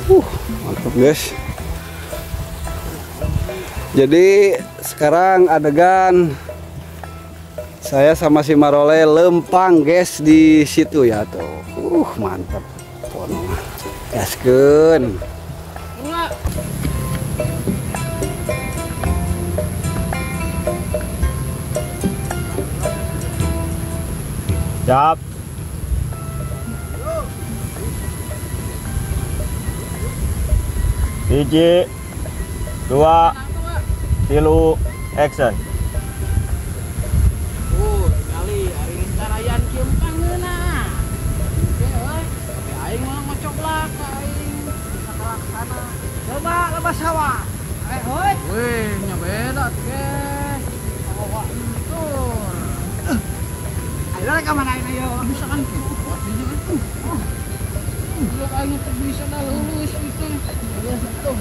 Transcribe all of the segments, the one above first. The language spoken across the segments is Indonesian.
Mantap guys. Jadi sekarang adegan saya sama si Marole lempang guys di situ ya tuh. Mantap. Gaskeun. Siap. Hiji, 2, 3, action. Kali hari tarayan kieu pangeuna. Oke, euy. Aing mah ngocoblak aing sakalaksana. Loba sawah. Heuy. Weh, nya beda ge. Bawa entur. Ayo ka mana ayo? Bisa kan kieu. Wadinya kan. Belum aing teh bisa na lulus itu. Tuh,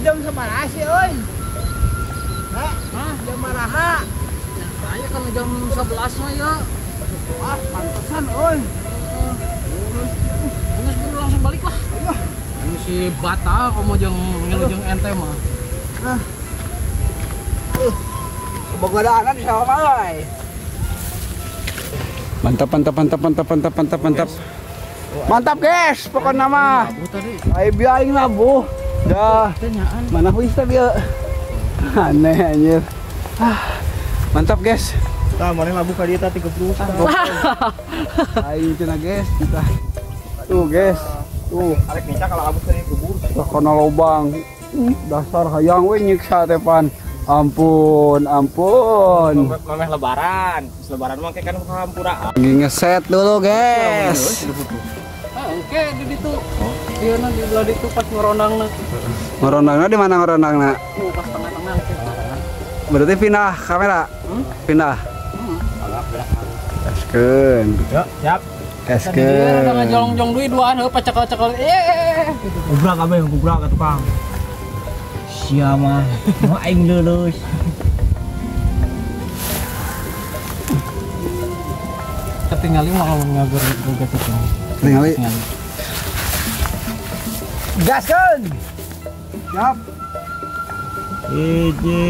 jam sabaraha sih, euy? Hah? Jam baraha? Saya kan jam 11 mah ya. Wah, pantesan, oi. Geus buru langsung balik lah. Ini si Bata komo jeung ngelujeng ente mah. Bogodaana di sawah bae. Mantap. Mantap guys, pokoknya mah. Ai biaing nabuh. Dah. Mana huis teh bieu. Aneh anjir. Mantap guys. Tah mana labu ka dieu tah 30 juta. Aing cenah guys kita. Tuh guys. Tuh Arek minta kalau labu ka dieu kebur. kena lobang. Dasar hayang we nyiksa teh pan. Ampun. Memeh lebaran. Lebaran mah kan hampura. Lagi ngeset dulu guys. Oke, di ditu. Ieu na di belah ditu pas ngerondangna. Ngerondangna di mana ngerondangna? Pas tengah-tengah kita. Berarti pindah kamera. Pindah. Gaskeun. Yuk, siap. Gaskeun. Udah ngajolong-jong duit duaan heuh pacekal-cekal. Gubrak abah yang gubrak ka tukang. Sia mah, mau aing lulus. Ketinggali mah ngagur gitu. Ningali. Gaskeun. Siap. Hiji,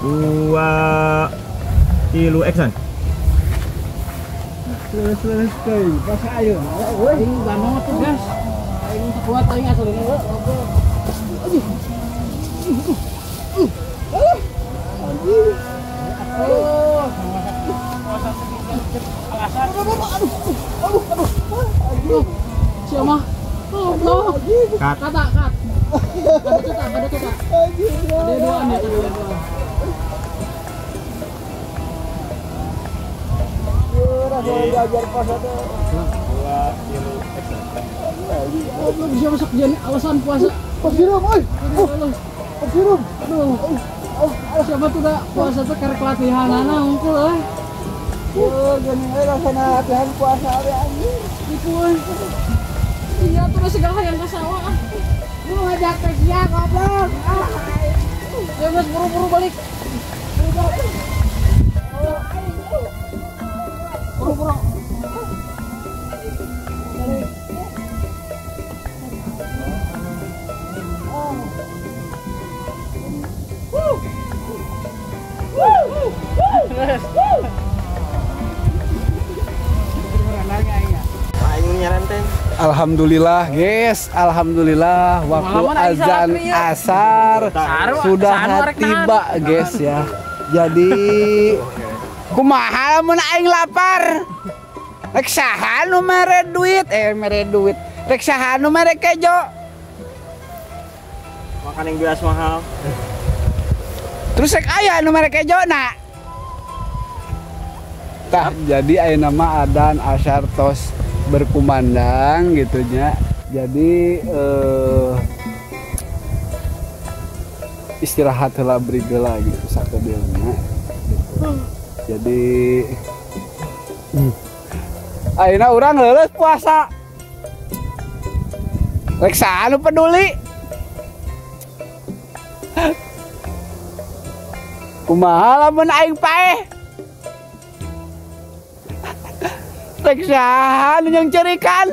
2, 3, action. Selesai. Pas ayo. Aing banget tuh, guys. Aing kuat aing asal ini. Siapa? Cut. Kata. Ada kita. Ada dua nih, dua. Belajar pas ada. 2, 3, action. Belum bisa masuk jadi alasan puasa. Pasirum, oi. Pasirum. Aduh. Siapa tuh dah puasa tuh karek latihan anak unggul Gini rasana latihan puasa we anjing. Itu iya terus segala yang ke sawah. Lu ngajak ke dia goblok. Ya mas buru-buru balik. Buru-buru. Alhamdulillah guys, alhamdulillah waktu azan asar sudah tiba guys ya. Jadi kumaha mun aing lapar. Rek saha nu mere duit, Rek saha nu mere kejo. Makan yang biasa mahal. Terus rek aya nu mere kejona. Tah jadi ayeuna mah adan asar tos berkumandang gitunya. Jadi istirahat heula brigela gitu sakedeuna. Jadi ayeuna urang leuleus puasa. Rek saha nu peduli? Kumaha lamun aing paeh? Rek saha nu nyengcerikan?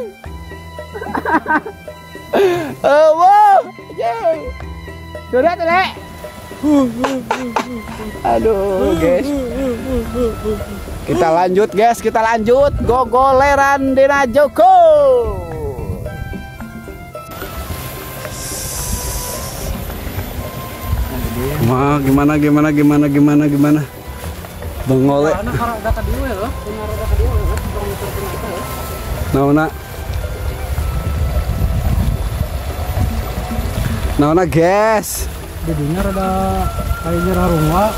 Wow. Yeay. Sudah tuh, Lek. Aduh, guys. Kita lanjut, guys. Kita lanjut. Gogoleran Dena Joko. Gimana? Bang Ole. Naona guys. Jadinya rada kayaknya rarungwa.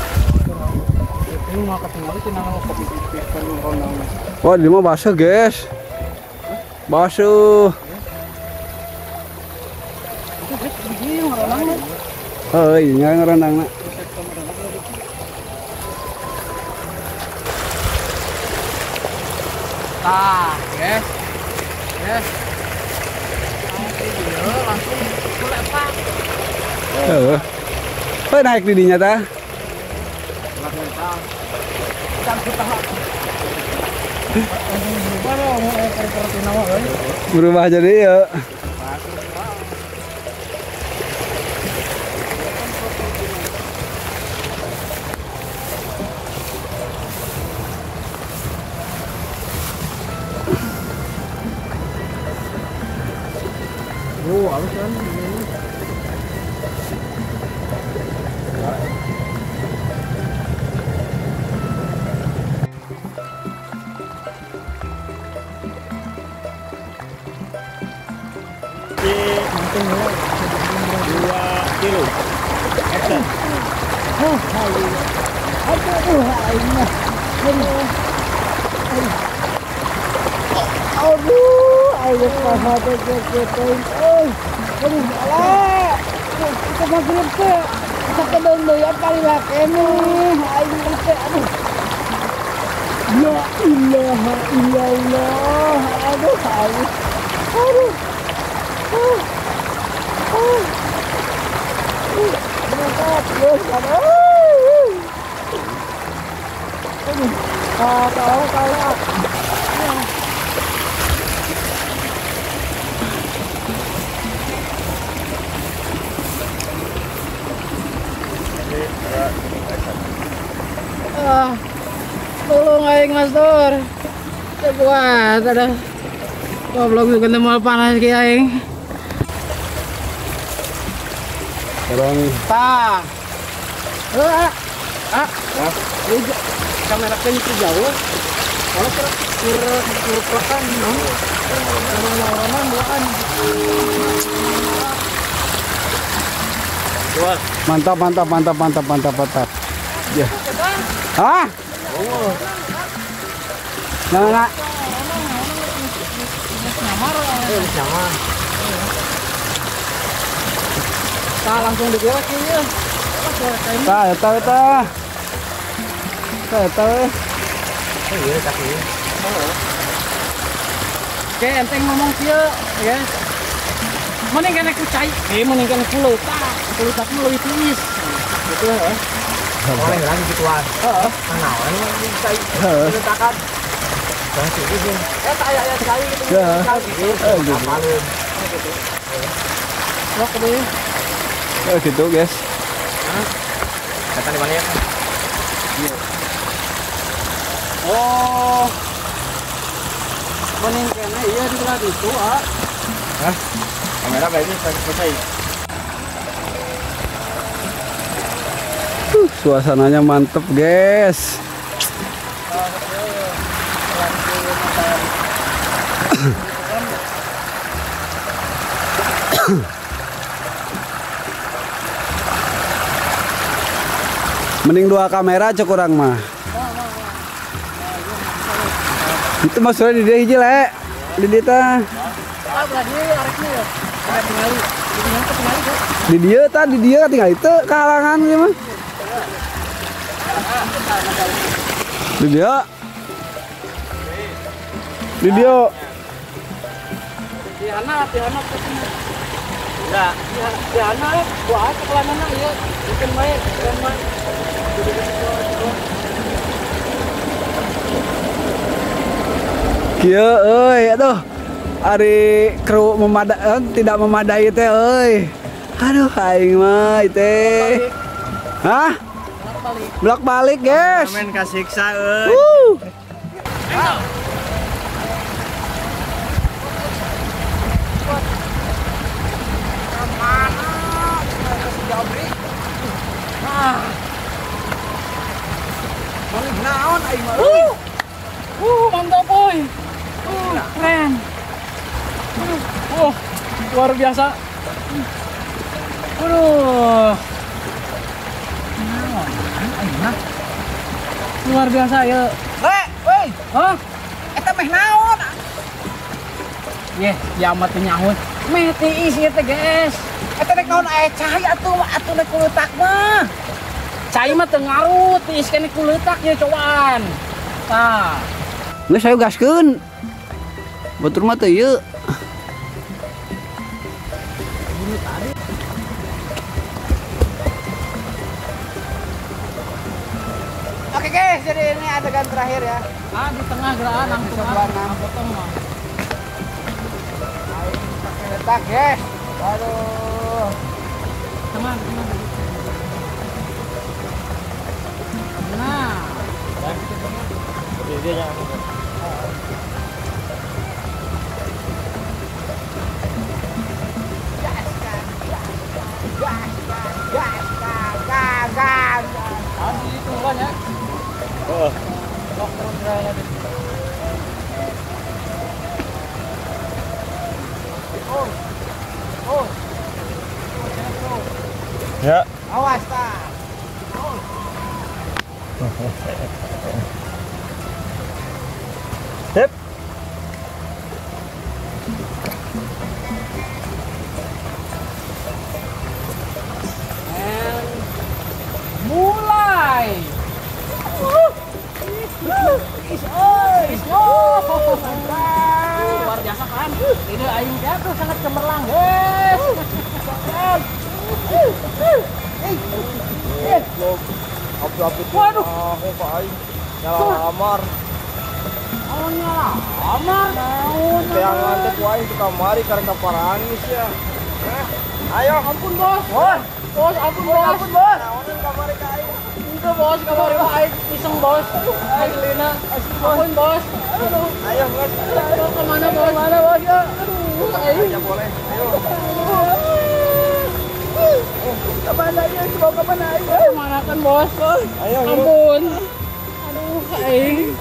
Ini mah ketinggalan cenah kopi kan rondang. Wah, di mah basah, guys. Basuh. Oh, iya ngerendangna. Tah, guys. Langsung mulai pak. Naik di dinya tah. Berubah jadi ya. Halus kan. Tolong aing Mas Tur. Kuat ada. Goblok juga tembal panas ki aing. Sekarang Tah. Kamera kan itu jauh. Kalau kurang orang bukan. mantap. Ya. Hah? Nah. Tah langsung digerak ieu. Tah. Oke, enteng ngomong kieu, ya. Mending kena kucai, mending kena kulit. Kulit tapi lebih tipis. Gitu ya. Oleh lagi gituan. Heeh. Naon kucai. Letakkan. Bang sih sih. Aya sekali gitu. Ya. Malum. Lok deh. Gitu, guys. Kata di mana ya? Oh. Mending kena iya di belah itu, ah. Hah? Kamera kayaknya selesai. Suasananya mantep, guys. Mending 2 kamera cek kurang mah. Itu maksudnya di dia hiji le. Di dia tah. Berarti areknya ya. Arek tingali. Di dia tinggal itu kalangan gimana? Di dia. Di anak kesini. Ya, di anak buat kelanana ya. Bikin baik, keren baik. Kieu euy, aduh. Ari kru tidak memadai teh euy. Aduh aing mah teh. Hah? Bolak-balik, guys. Main kasiksa euy. Naon aing mah. Mantap boy. Keren. Luar biasa. Aduh. Luar biasa ya. Woi. Hah? Eta meh naon? Yeh, jamat teh nyaut. Meh tiis ieu teh, guys. Eta rek naon aya cai atuh rek kuleutak mah. Cai mah teu ngaruh, tiis kene kuleutak ye cobaan. Tah. Geus ayo gaskeun. Batur mah teh ieu. Oke guys, jadi ini adegan terakhir ya. Di tengah gerakan langsung sebelah enam. potong mah. Pakai letak guys. Aduh. Tengah. Nah. Gas. Tadi itu kan ya. Lock terus raya. Ya. Awas tak. Sip. And mulai. Luar biasa kan? Ide aing dia tuh sangat cemerlang, guys. Waduh. Pak aing. Nyala amar. Oh nyala. Amar naon? Yang nanti ku aing ke kamari karena kaparangis ya. Ayo, Ampun bos. Bos. Bos, ampun bos. Naonin kamari ka aing. Itu bos, kamari mah aing iseng bos. Aing lina. Ampun bos. Aduh. Ayo, ngas. Aduh, kemana bos? Kemana bos ya? Aduh, aing. Ya boleh. Ayo. Kemana ya? Coba kemana ya? Kemana kan bos? Ayo, Ampun. Aduh, aing.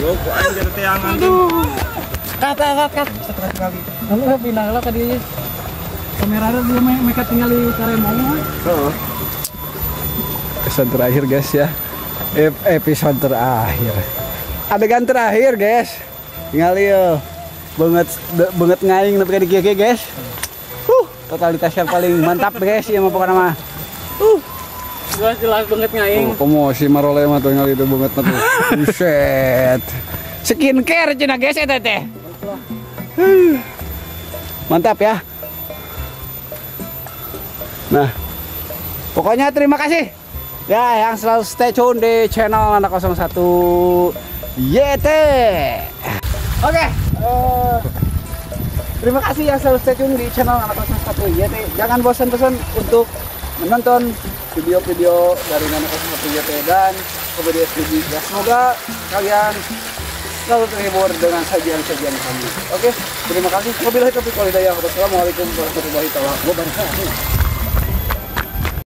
Yo, ku aing dari tiangan. Aduh. Kat. Lalu pindah lah ke dia. Kamera dia mereka tinggal di Karemong. Episode terakhir guys ya. Episode terakhir. Adegan terakhir guys. Tinggal yuk. Banget ngaing tapi di kieu guys. Totalitas yang paling mantap guys ya mah pokoknya mah. Jelas banget ngaing. Promosi marole mah tuh ngali itu banget mah tuh. Buset. Skincare cenah guys eta teh. Mantap ya. Nah, pokoknya terima kasih ya yang selalu stay tune di channel Anak 01 YT. Oke, terima kasih yang selalu stay tune di channel Anak 01 YT. Jangan bosan-bosan untuk menonton video-video dari Anak 01 YT dan Komedi SPG. Ya, semoga kalian selalu terhibur dengan sajian-sajian kami. Oke, terima kasih. Wabillahi taufiq wal hidayah. Wassalamualaikum warahmatullahi wabarakatuh.